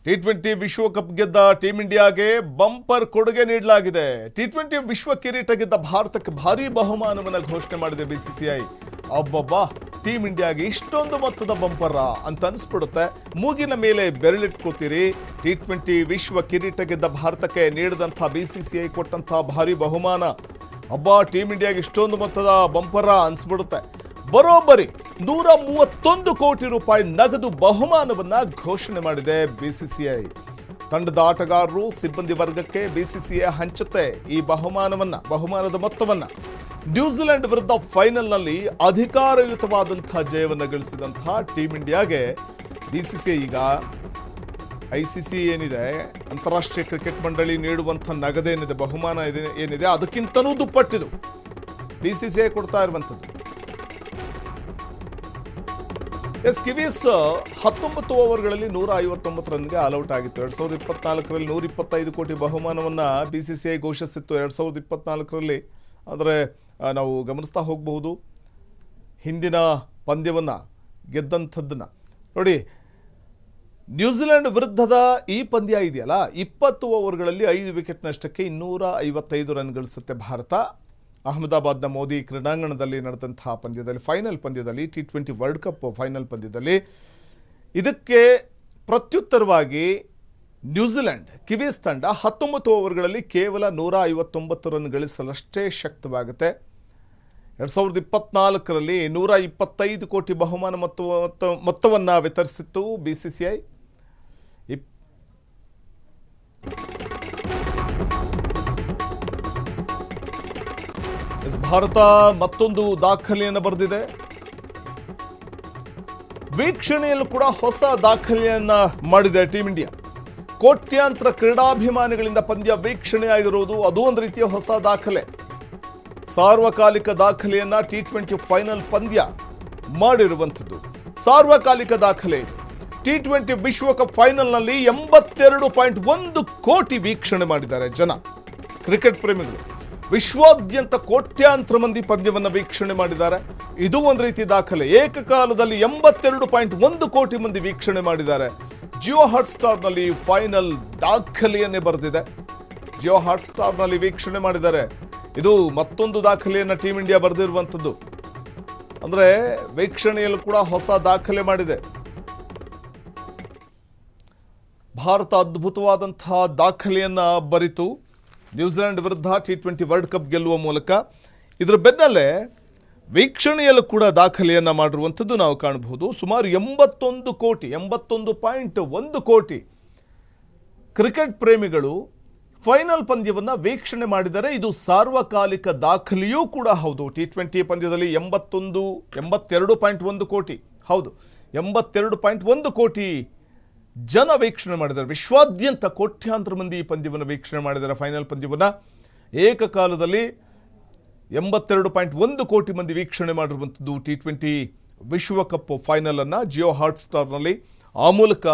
T20 ವಿಶ್ವಕಪ್ ಗೆದ್ದ team ಇಂಡಿಯಾಗೆ ಬಂಪರ್ ಕೊಡುಗೆ ನೀಡಲಾಗಿದೆ. ಟಿ20 ವಿಶ್ವ ಕಿರೀಟ ಗೆದ್ದ ಭಾರತಕ್ಕೆ ಭಾರೀ ಬಹುಮಾನವನ್ನು ಘೋಷಣೆ ಮಾಡಿದೆ ಬಿಸಿಸಿಐ. ಅಬ್ಬಬ್ಬಾ, ಟೀಮ್ ಇಂಡಿಯಾಗೆ ಇಷ್ಟೊಂದು ಮೊತ್ತದ ಬಂಪರ್ ಅಂತ ಅನಿಸ್ಬಿಡುತ್ತೆ. ಮೂಗಿನ ಮೇಲೆ ಬೆರಳಿಟ್ಕೋತೀರಿ. ಟಿ20 ವಿಶ್ವ ಕಿರೀಟ ಗೆದ್ದ ಭಾರತಕ್ಕೆ ನೀಡಿದಂಥ ಬಿಸಿಸಿಐ ಕೊಟ್ಟಂಥ ಭಾರೀ ಬಹುಮಾನ, ಅಬ್ಬಾ ಟೀಮ್ ಇಂಡಿಯಾಗೆ ಇಷ್ಟೊಂದು ಮೊತ್ತದ ಬಂಪರ್ ಅನಿಸ್ಬಿಡುತ್ತೆ. ಬರೋಬ್ಬರಿ 131 ಕೋಟಿ ರೂಪಾಯಿ ನಗದು ಬಹುಮಾನವನ್ನ ಘೋಷಣೆ ಮಾಡಿದೆ ಬಿಸಿಸಿಐ. ತಂಡದ ಆಟಗಾರರು, ಸಿಬ್ಬಂದಿ ವರ್ಗಕ್ಕೆ ಬಿಸಿಸಿಐ ಹಂಚುತ್ತೆ ಈ ಬಹುಮಾನದ ಮೊತ್ತವನ್ನ. ನ್ಯೂಜಿಲೆಂಡ್ ವಿರುದ್ಧ ಫೈನಲ್ನಲ್ಲಿ ಅಧಿಕಾರಯುತವಾದಂತಹ ಜಯವನ್ನು ಗಳಿಸಿದಂತಹ ಟೀಮ್ ಇಂಡಿಯಾಗೆ ಬಿಸಿಸಿಐ ಈಗ ಐಸಿಸಿ ಏನಿದೆ, ಅಂತಾರಾಷ್ಟ್ರೀಯ ಕ್ರಿಕೆಟ್ ಮಂಡಳಿ ನೀಡುವಂಥ ನಗದೇನಿದೆ, ಬಹುಮಾನ ಏನಿದೆ, ಅದಕ್ಕಿಂತಲೂ ದುಪ್ಪಟ್ಟಿದು ಬಿಸಿಸಿಐ ಕೊಡ್ತಾ ಇರುವಂಥದ್ದು. ಕಿವೀಸ್ 19 ಓವರ್ಗಳಲ್ಲಿ 159 ರನ್ಗೆ ಆಲ್ಔಟ್ ಆಗಿತ್ತು. 2024ರಲ್ಲಿ 125 ಕೋಟಿ ಬಹುಮಾನವನ್ನು ಬಿಸಿಸಿಐ ಘೋಷಿಸಿತ್ತು 2024ರಲ್ಲಿ. ಆದರೆ ನಾವು ಗಮನಿಸ್ತಾ ಹೋಗಬಹುದು ಹಿಂದಿನ ಪಂದ್ಯವನ್ನು ಗೆದ್ದಂಥದ್ದನ್ನು ನೋಡಿ. ನ್ಯೂಜಿಲೆಂಡ್ ವಿರುದ್ಧದ ಈ ಪಂದ್ಯ ಇದೆಯಲ್ಲ, 20 ಓವರ್ಗಳಲ್ಲಿ 5 ವಿಕೆಟ್ ನಷ್ಟಕ್ಕೆ 255 ರನ್ ಗಳಿಸುತ್ತೆ ಭಾರತ. ಅಹಮದಾಬಾದ್ನ ಮೋದಿ ಕ್ರೀಡಾಂಗಣದಲ್ಲಿ ನಡೆದಂತಹ ಪಂದ್ಯದಲ್ಲಿ, ಫೈನಲ್ ಪಂದ್ಯದಲ್ಲಿ, ಟಿ20 ವರ್ಲ್ಡ್ ಕಪ್ ಫೈನಲ್ ಪಂದ್ಯದಲ್ಲಿ, ಇದಕ್ಕೆ ಪ್ರತ್ಯುತ್ತರವಾಗಿ ನ್ಯೂಜಿಲೆಂಡ್ ಕಿವೀಸ್ ತಂಡ 19 ಓವರ್ಗಳಲ್ಲಿ ಕೇವಲ 159 ರನ್ ಗಳಿಸಲಷ್ಟೇ ಶಕ್ತವಾಗುತ್ತೆ. 2024ರಲ್ಲಿ 125 ಕೋಟಿ ಬಹುಮಾನ ಮೊತ್ತವನ್ನು ವಿತರಿಸಿತ್ತು ಬಿಸಿಸಿಐ. ಭಾರತ ಮತ್ತೊಂದು ದಾಖಲೆಯನ್ನು ಬರೆದಿದೆ. ವೀಕ್ಷಣೆಯಲ್ಲೂ ಕೂಡ ಹೊಸ ದಾಖಲೆಯನ್ನ ಮಾಡಿದೆ ಟೀಮ್ ಇಂಡಿಯಾ. ಕೋಟ್ಯಾಂತರ ಕ್ರೀಡಾಭಿಮಾನಿಗಳಿಂದ ಪಂದ್ಯ ವೀಕ್ಷಣೆಯಾಗಿರುವುದು ಅದು ಒಂದು ರೀತಿಯ ಹೊಸ ದಾಖಲೆ. ಸಾರ್ವಕಾಲಿಕ ದಾಖಲೆಯನ್ನ ಟಿ20 ಫೈನಲ್ ಪಂದ್ಯ ಮಾಡಿರುವಂಥದ್ದು. ಸಾರ್ವಕಾಲಿಕ ದಾಖಲೆ ಇದು. ಟಿ20 ವಿಶ್ವಕಪ್ ಫೈನಲ್ನಲ್ಲಿ 82.1 ಕೋಟಿ ವೀಕ್ಷಣೆ ಮಾಡಿದ್ದಾರೆ ಜನ, ಕ್ರಿಕೆಟ್ ಪ್ರೇಮಿಗಳು. ವಿಶ್ವಾದ್ಯಂತ ಕೋಟ್ಯಾಂತರ ಮಂದಿ ಪಂದ್ಯವನ್ನು ವೀಕ್ಷಣೆ ಮಾಡಿದ್ದಾರೆ. ಇದು ಒಂದು ರೀತಿ ದಾಖಲೆ. ಏಕಕಾಲದಲ್ಲಿ 82.1 ಕೋಟಿ ಮಂದಿ ವೀಕ್ಷಣೆ ಮಾಡಿದ್ದಾರೆ. ಜಿಯೋ ಹಾಟ್ಸ್ಟಾರ್ನಲ್ಲಿ ಫೈನಲ್ ದಾಖಲೆಯನ್ನೇ ಬರೆದಿದೆ. ಜಿಯೋ ಹಾಟ್ಸ್ಟಾರ್ನಲ್ಲಿ ವೀಕ್ಷಣೆ ಮಾಡಿದ್ದಾರೆ. ಇದು ಮತ್ತೊಂದು ದಾಖಲೆಯನ್ನು ಟೀಮ್ ಇಂಡಿಯಾ ಬರೆದಿರುವಂಥದ್ದು. ಅಂದರೆ ವೀಕ್ಷಣೆಯಲ್ಲೂ ಕೂಡ ಹೊಸ ದಾಖಲೆ ಮಾಡಿದೆ. ಭಾರತ ಅದ್ಭುತವಾದಂತಹ ದಾಖಲೆಯನ್ನು ಬರಿತು ನ್ಯೂಜಿಲೆಂಡ್ ವಿರುದ್ಧ ಟಿ20 ವರ್ಲ್ಡ್ ಕಪ್ ಗೆಲ್ಲುವ ಮೂಲಕ. ಇದರ ಬೆನ್ನಲ್ಲೇ ವೀಕ್ಷಣೆಯಲ್ಲೂ ಕೂಡ ದಾಖಲೆಯನ್ನು ಮಾಡಿರುವಂಥದ್ದು ನಾವು ಕಾಣಬಹುದು. ಸುಮಾರು 81.1 ಕೋಟಿ ಕ್ರಿಕೆಟ್ ಪ್ರೇಮಿಗಳು ಫೈನಲ್ ಪಂದ್ಯವನ್ನು ವೀಕ್ಷಣೆ ಮಾಡಿದರೆ. ಇದು ಸಾರ್ವಕಾಲಿಕ ದಾಖಲೆಯೂ ಕೂಡ ಹೌದು. ಟಿ20 ಪಂದ್ಯದಲ್ಲಿ 82.1 ಕೋಟಿ, ಹೌದು 82.1 ಕೋಟಿ ಜನ ವೀಕ್ಷಣೆ ಮಾಡಿದ್ದಾರೆ. ವಿಶ್ವಾದ್ಯಂತ ಕೋಟ್ಯಾಂತರ ಮಂದಿ ಈ ಪಂದ್ಯವನ್ನು ವೀಕ್ಷಣೆ ಮಾಡಿದ್ದಾರೆ. ಫೈನಲ್ ಪಂದ್ಯವನ್ನು ಏಕಕಾಲದಲ್ಲಿ 82.1 ಕೋಟಿ ಮಂದಿ ವೀಕ್ಷಣೆ ಮಾಡಿರುವಂಥದ್ದು ಟಿ20 ವಿಶ್ವಕಪ್ ಫೈನಲನ್ನು ಜಿಯೋ ಹಾಟ್ಸ್ಟಾರ್ನಲ್ಲಿ. ಆ ಮೂಲಕ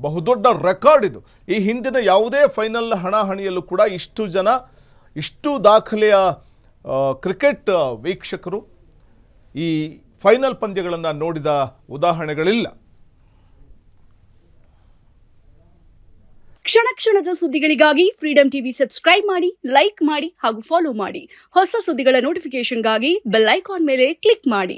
ಬಹುದೊಡ್ಡ ರೆಕಾರ್ಡ್ ಇದು. ಈ ಹಿಂದಿನ ಯಾವುದೇ ಫೈನಲ್ ಹಣಾಹಣಿಯಲ್ಲೂ ಕೂಡ ಇಷ್ಟು ಜನ, ಇಷ್ಟು ದಾಖಲೆಯ ಕ್ರಿಕೆಟ್ ವೀಕ್ಷಕರು ಈ ಫೈನಲ್ ಪಂದ್ಯಗಳನ್ನು ನೋಡಿದ ಉದಾಹರಣೆಗಳಿಲ್ಲ. ಕ್ಷಣ ಕ್ಷಣದ ಸುದ್ದಿಗಳಿಗಾಗಿ ಫ್ರೀಡಂ ಟಿವಿ ಸಬ್ಸ್ಕ್ರೈಬ್ ಮಾಡಿ, ಲೈಕ್ ಮಾಡಿ ಹಾಗೂ ಫಾಲೋ ಮಾಡಿ. ಹೊಸ ಸುದ್ದಿಗಳ ನೋಟಿಫಿಕೇಶನ್ಗಾಗಿ ಬೆಲ್ ಐಕಾನ್ ಮೇಲೆ ಕ್ಲಿಕ್ ಮಾಡಿ.